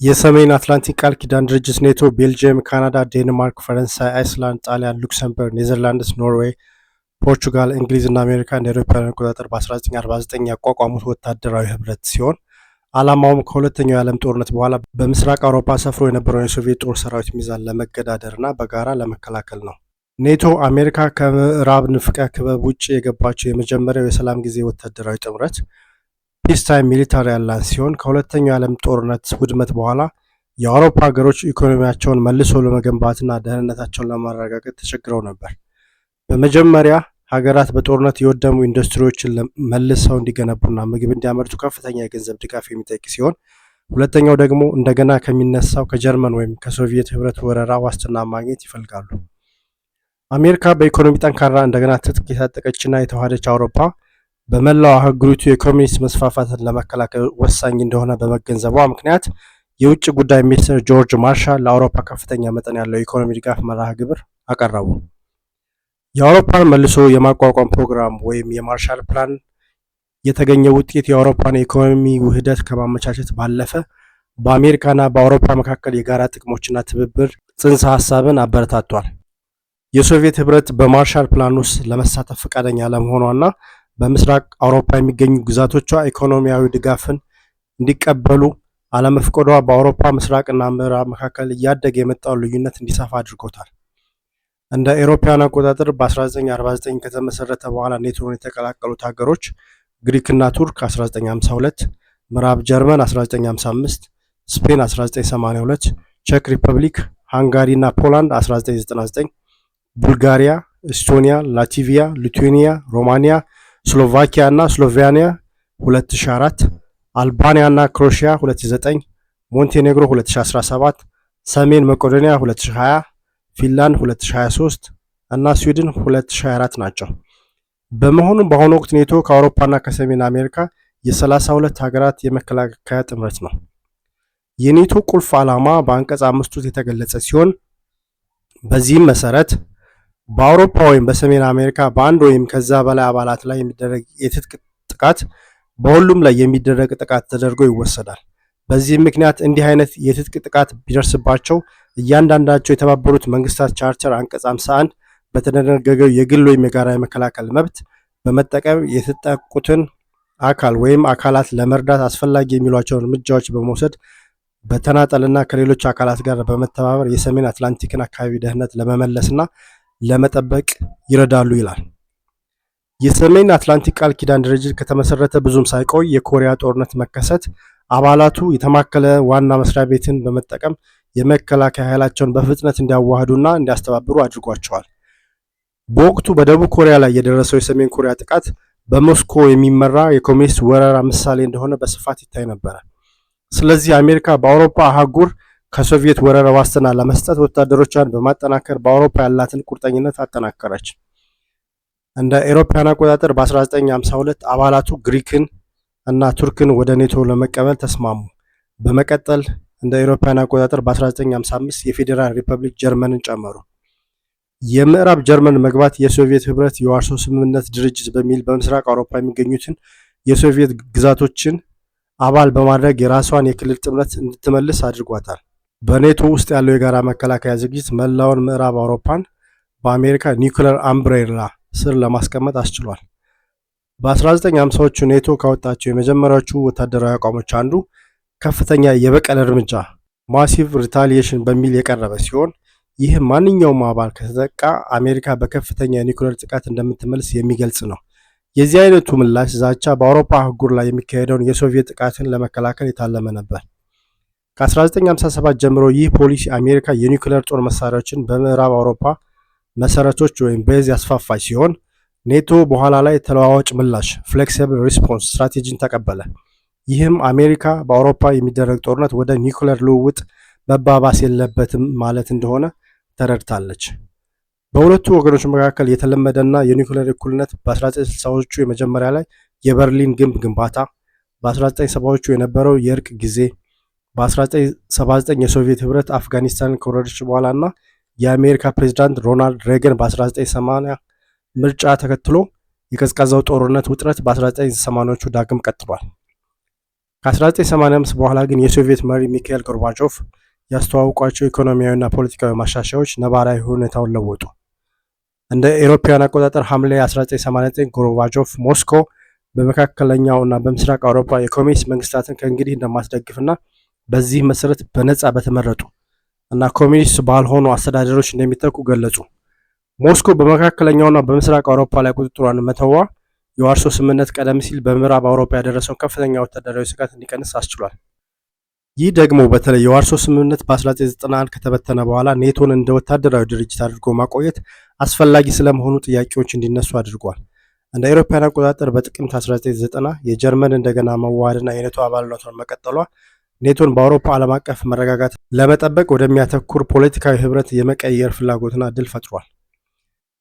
የሰሜን አትላንቲክ ቃል ኪዳን ድርጅት ኔቶ ቤልጅየም፣ ካናዳ፣ ዴንማርክ፣ ፈረንሳይ፣ አይስላንድ፣ ጣሊያን፣ ሉክሰምበርግ፣ ኔዘርላንድስ፣ ኖርዌይ፣ ፖርቹጋል፣ እንግሊዝ እና አሜሪካ እንደ አውሮፓውያን አቆጣጠር በ1949 ያቋቋሙት ወታደራዊ ህብረት ሲሆን ዓላማውም ከሁለተኛው የዓለም ጦርነት በኋላ በምስራቅ አውሮፓ ሰፍሮ የነበረውን የሶቪየት ጦር ሰራዊት ሚዛን ለመገዳደርና በጋራ ለመከላከል ነው። ኔቶ አሜሪካ ከምዕራብ ንፍቀ ክበብ ውጭ የገባቸው የመጀመሪያው የሰላም ጊዜ ወታደራዊ ጥምረት ፒስታይም ሚሊታሪ አላያንስ ሲሆን ከሁለተኛው የዓለም ጦርነት ውድመት በኋላ የአውሮፓ ሀገሮች ኢኮኖሚያቸውን መልሶ ለመገንባትና ደህንነታቸውን ለማረጋገጥ ተቸግረው ነበር። በመጀመሪያ ሀገራት በጦርነት የወደሙ ኢንዱስትሪዎችን መልሰው እንዲገነቡና ምግብ እንዲያመርቱ ከፍተኛ የገንዘብ ድጋፍ የሚጠይቅ ሲሆን፣ ሁለተኛው ደግሞ እንደገና ከሚነሳው ከጀርመን ወይም ከሶቪየት ህብረት ወረራ ዋስትና ማግኘት ይፈልጋሉ። አሜሪካ በኢኮኖሚ ጠንካራ እንደገና ትጥቅ የታጠቀችና የተዋሃደች አውሮፓ በመላው አህጉሪቱ የኮሚኒስት መስፋፋትን ለመከላከል ወሳኝ እንደሆነ በመገንዘቧ ምክንያት የውጭ ጉዳይ ሚኒስትር ጆርጅ ማርሻል ለአውሮፓ ከፍተኛ መጠን ያለው የኢኮኖሚ ድጋፍ መርሃ ግብር አቀረቡ። የአውሮፓን መልሶ የማቋቋም ፕሮግራም ወይም የማርሻል ፕላን የተገኘ ውጤት የአውሮፓን የኢኮኖሚ ውህደት ከማመቻቸት ባለፈ በአሜሪካና በአውሮፓ መካከል የጋራ ጥቅሞችና ትብብር ጽንሰ ሀሳብን አበረታቷል። የሶቪየት ህብረት በማርሻል ፕላን ውስጥ ለመሳተፍ ፈቃደኛ አለመሆኗና በምስራቅ አውሮፓ የሚገኙ ግዛቶቿ ኢኮኖሚያዊ ድጋፍን እንዲቀበሉ አለመፍቀዷ በአውሮፓ ምስራቅና ምዕራብ መካከል እያደገ የመጣውን ልዩነት እንዲሰፋ አድርጎታል። እንደ አውሮፓውያን አቆጣጠር በ1949 ከተመሰረተ በኋላ ኔቶን የተቀላቀሉት ሀገሮች ግሪክና ቱርክ 1952፣ ምዕራብ ጀርመን 1955፣ ስፔን 1982፣ ቼክ ሪፐብሊክ፣ ሃንጋሪና ፖላንድ 1999፣ ቡልጋሪያ፣ ኤስቶኒያ፣ ላትቪያ፣ ሊቱዌኒያ፣ ሮማኒያ፣ ስሎቫኪያ እና ስሎቬኒያ 2004፣ አልባኒያ እና ክሮሺያ 2009፣ ሞንቴኔግሮ 2017፣ ሰሜን መቄዶኒያ 2020፣ ፊንላንድ 2023 እና ስዊድን 2024 ናቸው። በመሆኑም በአሁኑ ወቅት ኔቶ ከአውሮፓና ከሰሜን አሜሪካ የ32 ሀገራት የመከላከያ ጥምረት ነው። የኔቶ ቁልፍ ዓላማ በአንቀጽ 5 ውስጥ የተገለጸ ሲሆን በዚህም መሰረት በአውሮፓ ወይም በሰሜን አሜሪካ በአንድ ወይም ከዛ በላይ አባላት ላይ የሚደረግ የትጥቅ ጥቃት በሁሉም ላይ የሚደረግ ጥቃት ተደርጎ ይወሰዳል። በዚህም ምክንያት እንዲህ አይነት የትጥቅ ጥቃት ቢደርስባቸው እያንዳንዳቸው የተባበሩት መንግስታት ቻርተር አንቀጽ 51 በተደነገገው የግል ወይም የጋራ የመከላከል መብት በመጠቀም የተጠቁትን አካል ወይም አካላት ለመርዳት አስፈላጊ የሚሏቸውን እርምጃዎች በመውሰድ በተናጠልና ከሌሎች አካላት ጋር በመተባበር የሰሜን አትላንቲክን አካባቢ ደህንነት ለመመለስና ለመጠበቅ ይረዳሉ ይላል። የሰሜን አትላንቲክ ቃል ኪዳን ድርጅት ከተመሰረተ ብዙም ሳይቆይ የኮሪያ ጦርነት መከሰት አባላቱ የተማከለ ዋና መስሪያ ቤትን በመጠቀም የመከላከያ ኃይላቸውን በፍጥነት እንዲያዋህዱና እንዲያስተባብሩ አድርጓቸዋል። በወቅቱ በደቡብ ኮሪያ ላይ የደረሰው የሰሜን ኮሪያ ጥቃት በሞስኮ የሚመራ የኮሚኒስት ወረራ ምሳሌ እንደሆነ በስፋት ይታይ ነበር። ስለዚህ አሜሪካ በአውሮፓ አህጉር ከሶቪየት ወረራ ዋስትና ለመስጠት ወታደሮቿን በማጠናከር በአውሮፓ ያላትን ቁርጠኝነት አጠናከረች። እንደ አውሮፓውያን አቆጣጠር በ1952 አባላቱ ግሪክን እና ቱርክን ወደ ኔቶ ለመቀበል ተስማሙ። በመቀጠል እንደ አውሮፓውያን አቆጣጠር በ1955 የፌዴራል ሪፐብሊክ ጀርመንን ጨመሩ። የምዕራብ ጀርመን መግባት የሶቪየት ህብረት የዋርሶ ስምምነት ድርጅት በሚል በምስራቅ አውሮፓ የሚገኙትን የሶቪየት ግዛቶችን አባል በማድረግ የራሷን የክልል ጥምረት እንድትመልስ አድርጓታል። በኔቶ ውስጥ ያለው የጋራ መከላከያ ዝግጅት መላውን ምዕራብ አውሮፓን በአሜሪካ ኒውክሌር አምብሬላ ስር ለማስቀመጥ አስችሏል። በ1950ዎቹ ኔቶ ካወጣቸው የመጀመሪያዎቹ ወታደራዊ አቋሞች አንዱ ከፍተኛ የበቀል እርምጃ ማሲቭ ሪታሊዬሽን በሚል የቀረበ ሲሆን ይህ ማንኛውም አባል ከተጠቃ አሜሪካ በከፍተኛ የኒውክሌር ጥቃት እንደምትመልስ የሚገልጽ ነው። የዚህ አይነቱ ምላሽ ዛቻ በአውሮፓ አህጉር ላይ የሚካሄደውን የሶቪየት ጥቃትን ለመከላከል የታለመ ነበር። ከ1957 ጀምሮ ይህ ፖሊሲ አሜሪካ የኒውክሌር ጦር መሳሪያዎችን በምዕራብ አውሮፓ መሰረቶች ወይም ቤዝ ያስፋፋች ሲሆን ኔቶ በኋላ ላይ ተለዋዋጭ ምላሽ ፍሌክሲብል ሪስፖንስ ስትራቴጂን ተቀበለ። ይህም አሜሪካ በአውሮፓ የሚደረግ ጦርነት ወደ ኒውክሌር ልውውጥ መባባስ የለበትም ማለት እንደሆነ ተረድታለች። በሁለቱ ወገኖች መካከል የተለመደና የኒውክሌር እኩልነት በ1960ዎቹ የመጀመሪያ ላይ የበርሊን ግንብ ግንባታ፣ በ1970ዎቹ የነበረው የእርቅ ጊዜ፣ በ1979 የሶቪየት ህብረት አፍጋኒስታንን ከወረደች በኋላ እና የአሜሪካ ፕሬዝዳንት ሮናልድ ሬገን በ1980 ምርጫ ተከትሎ የቀዝቃዛው ጦርነት ውጥረት በ1980ዎቹ ዳግም ቀጥሏል። ከ1985 በኋላ ግን የሶቪየት መሪ ሚካኤል ጎርባቾቭ ያስተዋውቋቸው ኢኮኖሚያዊና ፖለቲካዊ ማሻሻያዎች ነባራዊ ሁኔታውን ለወጡ። እንደ ኤሮፓውያን አቆጣጠር ሐምሌ 1989 ጎርባቾቭ ሞስኮ በመካከለኛውና በምስራቅ አውሮፓ የኮሚኒስት መንግስታትን ከእንግዲህ እንደማትደግፍና በዚህ መሰረት በነጻ በተመረጡ እና ኮሚኒስት ባልሆኑ አስተዳደሮች እንደሚተኩ ገለጹ። ሞስኮ በመካከለኛውና በምስራቅ አውሮፓ ላይ ቁጥጥሯን መተዋ የዋርሶ ስምምነት ቀደም ሲል በምዕራብ አውሮፓ ያደረሰውን ከፍተኛ ወታደራዊ ስጋት እንዲቀንስ አስችሏል። ይህ ደግሞ በተለይ የዋርሶ ስምምነት በ1991 ከተበተነ በኋላ ኔቶን እንደ ወታደራዊ ድርጅት አድርጎ ማቆየት አስፈላጊ ስለመሆኑ ጥያቄዎች እንዲነሱ አድርጓል። እንደ አውሮፓውያን አቆጣጠር በጥቅምት 1990 የጀርመን እንደገና መዋሃድና የኔቶ አባልነቷን መቀጠሏ ኔቶን በአውሮፓ ዓለም አቀፍ መረጋጋት ለመጠበቅ ወደሚያተኩር ፖለቲካዊ ህብረት የመቀየር ፍላጎትና እድል ፈጥሯል።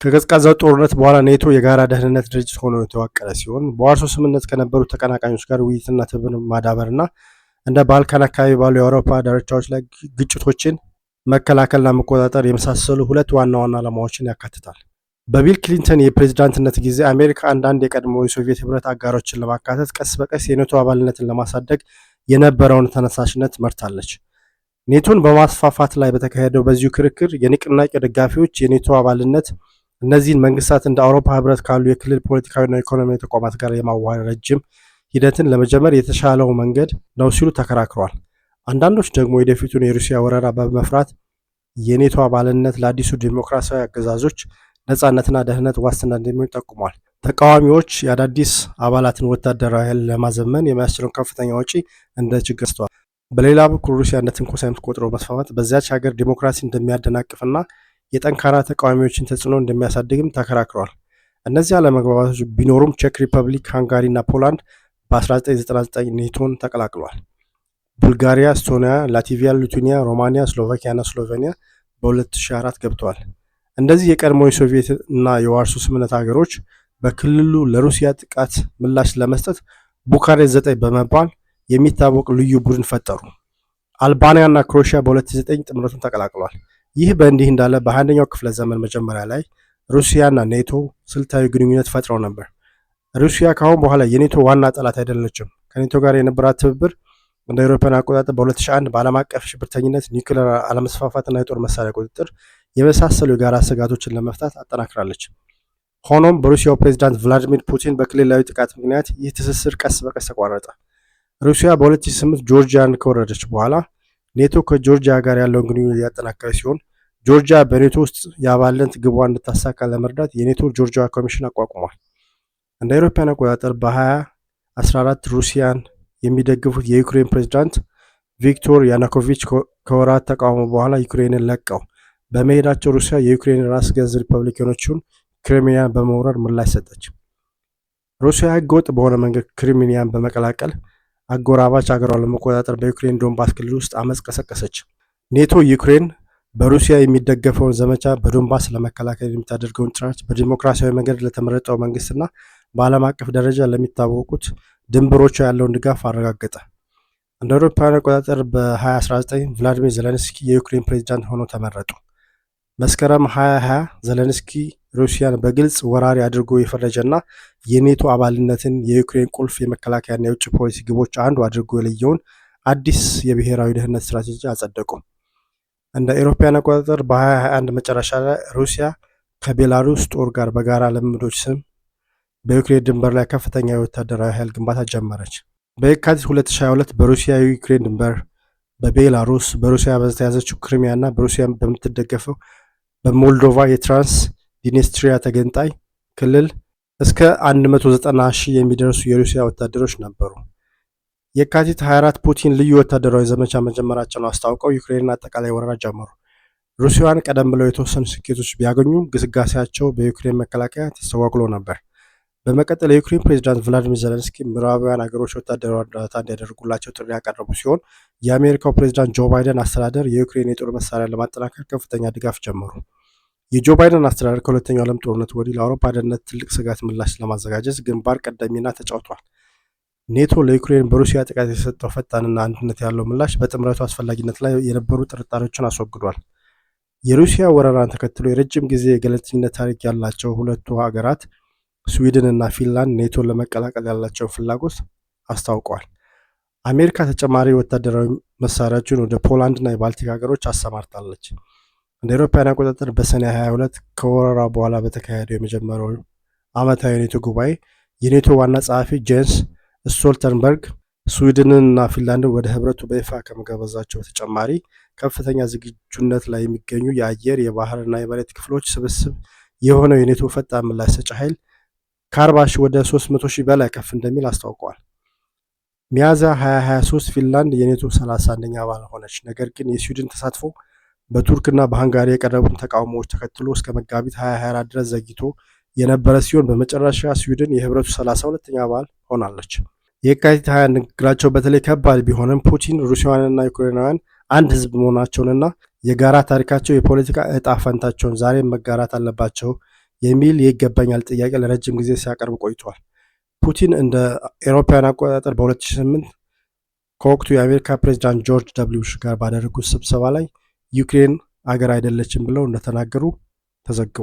ከቀዝቃዛው ጦርነት በኋላ ኔቶ የጋራ ደህንነት ድርጅት ሆኖ የተዋቀረ ሲሆን በዋርሶ ስምምነት ከነበሩ ተቀናቃኞች ጋር ውይይትና ትብብር ማዳበርና እንደ ባልካን አካባቢ ባሉ የአውሮፓ ዳርቻዎች ላይ ግጭቶችን መከላከልና መቆጣጠር የመሳሰሉ ሁለት ዋና ዋና ዓላማዎችን ያካትታል። በቢል ክሊንተን የፕሬዝዳንትነት ጊዜ አሜሪካ አንዳንድ የቀድሞ የሶቪየት ህብረት አጋሮችን ለማካተት ቀስ በቀስ የኔቶ አባልነትን ለማሳደግ የነበረውን ተነሳሽነት መርታለች። ኔቶን በማስፋፋት ላይ በተካሄደው በዚሁ ክርክር የንቅናቄ ደጋፊዎች የኔቶ አባልነት እነዚህን መንግስታት እንደ አውሮፓ ህብረት ካሉ የክልል ፖለቲካዊና ኢኮኖሚያዊ ተቋማት ጋር የማዋሃድ ረጅም ሂደትን ለመጀመር የተሻለው መንገድ ነው ሲሉ ተከራክረዋል። አንዳንዶች ደግሞ ወደፊቱን የሩሲያ ወረራ በመፍራት የኔቶ አባልነት ለአዲሱ ዲሞክራሲያዊ አገዛዞች ነጻነትና ደህንነት ዋስትና እንደሚሆን ጠቁሟል። ተቃዋሚዎች የአዳዲስ አባላትን ወታደራዊ ኃይል ለማዘመን የሚያስችለውን ከፍተኛ ወጪ እንደ ችግር አንስተዋል። በሌላ በኩል ሩሲያ እንደ ትንኮሳ የምትቆጥረው መስፋፋት በዚያች ሀገር ዲሞክራሲ እንደሚያደናቅፍና የጠንካራ ተቃዋሚዎችን ተጽዕኖ እንደሚያሳድግም ተከራክረዋል። እነዚህ አለመግባባቶች ቢኖሩም ቼክ ሪፐብሊክ፣ ሃንጋሪ እና ፖላንድ በ1999 ኔቶን ተቀላቅለዋል። ቡልጋሪያ፣ ኤስቶኒያ፣ ላትቪያ፣ ሊቱዌኒያ፣ ሮማኒያ፣ ስሎቫኪያ እና ስሎቬኒያ በ2004 ገብተዋል። እንደዚህ የቀድሞ የሶቪየት እና የዋርሶ ስምምነት ሀገሮች በክልሉ ለሩሲያ ጥቃት ምላሽ ለመስጠት ቡካሬስት 9 በመባል የሚታወቅ ልዩ ቡድን ፈጠሩ። አልባንያ እና ክሮኤሽያ በ2009 ጥምረቱን ተቀላቅለዋል። ይህ በእንዲህ እንዳለ በ21ኛው ክፍለ ዘመን መጀመሪያ ላይ ሩሲያና ኔቶ ስልታዊ ግንኙነት ፈጥረው ነበር። ሩሲያ ካሁን በኋላ የኔቶ ዋና ጠላት አይደለችም። ከኔቶ ጋር የነበራት ትብብር እንደ አውሮፓውያን አቆጣጠር በ2001 በዓለም አቀፍ ሽብርተኝነት፣ ኒውክሌር አለመስፋፋትና የጦር መሳሪያ ቁጥጥር የመሳሰሉ የጋራ ስጋቶችን ለመፍታት አጠናክራለች። ሆኖም በሩሲያው ፕሬዝዳንት ቭላዲሚር ፑቲን በክልላዊ ጥቃት ምክንያት ይህ ትስስር ቀስ በቀስ ተቋረጠ። ሩሲያ በ2008 ጆርጂያን ከወረደች በኋላ ኔቶ ከጆርጂያ ጋር ያለውን ግንኙነት ያጠናከረ ሲሆን ጆርጂያ በኔቶ ውስጥ የአባልነት ግቧን እንድታሳካ ለመርዳት የኔቶ ጆርጂያ ኮሚሽን አቋቁሟል። እንደ አውሮፓውያን አቆጣጠር በ2014 ሩሲያን የሚደግፉት የዩክሬን ፕሬዝዳንት ቪክቶር ያኑኮቪች ከወራት ተቃውሞ በኋላ ዩክሬንን ለቀው በመሄዳቸው ሩሲያ የዩክሬን ራስ ገዝ ሪፐብሊክ የሆነችውን ክሪሚያን በመውረር ምላሽ ሰጠች። ሩሲያ ህገወጥ በሆነ መንገድ ክሪሚያን በመቀላቀል አጎራባች ሀገሯን ለመቆጣጠር በዩክሬን ዶንባስ ክልል ውስጥ አመፅ ቀሰቀሰች። ኔቶ ዩክሬን በሩሲያ የሚደገፈውን ዘመቻ በዶንባስ ለመከላከል የምታደርገውን ጥረት በዲሞክራሲያዊ መንገድ ለተመረጠው መንግስትና በዓለም አቀፍ ደረጃ ለሚታወቁት ድንበሮቿ ያለውን ድጋፍ አረጋገጠ። እንደ አውሮፓውያን አቆጣጠር በ2019 ቭላዲሚር ዜሌንስኪ የዩክሬን ፕሬዝዳንት ሆነው ተመረጡ። መስከረም 2020 ዜሌንስኪ ሩሲያን በግልጽ ወራሪ አድርጎ የፈረጀና የኔቶ አባልነትን የዩክሬን ቁልፍ የመከላከያና የውጭ ፖሊሲ ግቦች አንዱ አድርጎ የለየውን አዲስ የብሔራዊ ደህንነት ስትራቴጂ አጸደቁ። እንደ አውሮፓውያን አቆጣጠር በ2021 መጨረሻ ላይ ሩሲያ ከቤላሩስ ጦር ጋር በጋራ ልምምዶች ስም በዩክሬን ድንበር ላይ ከፍተኛ የወታደራዊ ኃይል ግንባታ ጀመረች። በየካቲት 2022 በሩሲያ የዩክሬን ድንበር በቤላሩስ በሩሲያ በተያዘችው ክሪሚያ እና በሩሲያ በምትደገፈው በሞልዶቫ የትራንስ ዲኔስትሪያ ተገንጣይ ክልል እስከ 190,000 የሚደርሱ የሩሲያ ወታደሮች ነበሩ። የካቲት 24 ፑቲን ልዩ ወታደራዊ ዘመቻ መጀመራቸውን አስታውቀው ዩክሬንን አጠቃላይ ወረራ ጀመሩ። ሩሲያውያን ቀደም ብለው የተወሰኑ ስኬቶች ቢያገኙም ግስጋሴያቸው በዩክሬን መከላከያ ተስተጓጉሎ ነበር። በመቀጠል የዩክሬን ፕሬዝዳንት ቭላዲሚር ዜሌንስኪ ምዕራባውያን ሀገሮች ወታደራዊ እርዳታ እንዲያደርጉላቸው ጥሪ ያቀረቡ ሲሆን የአሜሪካው ፕሬዝዳንት ጆ ባይደን አስተዳደር የዩክሬን የጦር መሳሪያ ለማጠናከር ከፍተኛ ድጋፍ ጀመሩ። የጆ ባይደን አስተዳደር ከሁለተኛው ዓለም ጦርነት ወዲህ ለአውሮፓ ደህንነት ትልቅ ስጋት ምላሽ ለማዘጋጀት ግንባር ቀደም ሚና ተጫውቷል። ኔቶ ለዩክሬን በሩሲያ ጥቃት የሰጠው ፈጣንና አንድነት ያለው ምላሽ በጥምረቱ አስፈላጊነት ላይ የነበሩ ጥርጣሬዎችን አስወግዷል። የሩሲያ ወረራን ተከትሎ የረጅም ጊዜ የገለልተኝነት ታሪክ ያላቸው ሁለቱ ሀገራት ስዊድን እና ፊንላንድ ኔቶን ለመቀላቀል ያላቸውን ፍላጎት አስታውቀዋል። አሜሪካ ተጨማሪ ወታደራዊ መሳሪያዎችን ወደ ፖላንድና የባልቲክ ሀገሮች አሰማርታለች። እንደ አውሮፓውያን አቆጣጠር በሰኔ 22 ከወረራ በኋላ በተካሄደው የመጀመሪያው ዓመታዊ የኔቶ ጉባኤ የኔቶ ዋና ጸሐፊ ጄንስ ስቶልተንበርግ ስዊድንንና ፊንላንድን ወደ ህብረቱ በይፋ ከመጋበዛቸው በተጨማሪ ከፍተኛ ዝግጁነት ላይ የሚገኙ የአየር የባህርና የመሬት ክፍሎች ስብስብ የሆነው የኔቶ ፈጣን ምላሽ ሰጪ ኃይል ከ40 ሺህ ወደ 300 ሺህ በላይ ከፍ እንደሚል አስታውቀዋል። ሚያዝያ 2023 ፊንላንድ የኔቶ 31ኛ አባል ሆነች። ነገር ግን የስዊድን ተሳትፎ በቱርክና በሃንጋሪ የቀረቡትን ተቃውሞዎች ተከትሎ እስከ መጋቢት 2024 ድረስ ዘግይቶ የነበረ ሲሆን በመጨረሻ ስዊድን የህብረቱ 32ኛ አባል ሆናለች። የካቲት 20 ንግግራቸው በተለይ ከባድ ቢሆንም ፑቲን ሩሲያውያንና ዩክሬናውያን አንድ ህዝብ መሆናቸውንና የጋራ ታሪካቸው የፖለቲካ እጣ ፈንታቸውን ዛሬም መጋራት አለባቸው የሚል የይገባኛል ጥያቄ ለረጅም ጊዜ ሲያቀርብ ቆይቷል። ፑቲን እንደ አውሮፓውያን አቆጣጠር በ2008 ከወቅቱ የአሜሪካ ፕሬዚዳንት ጆርጅ ደብሊው ቡሽ ጋር ባደረጉት ስብሰባ ላይ ዩክሬን አገር አይደለችም ብለው እንደተናገሩ ተዘግቧል።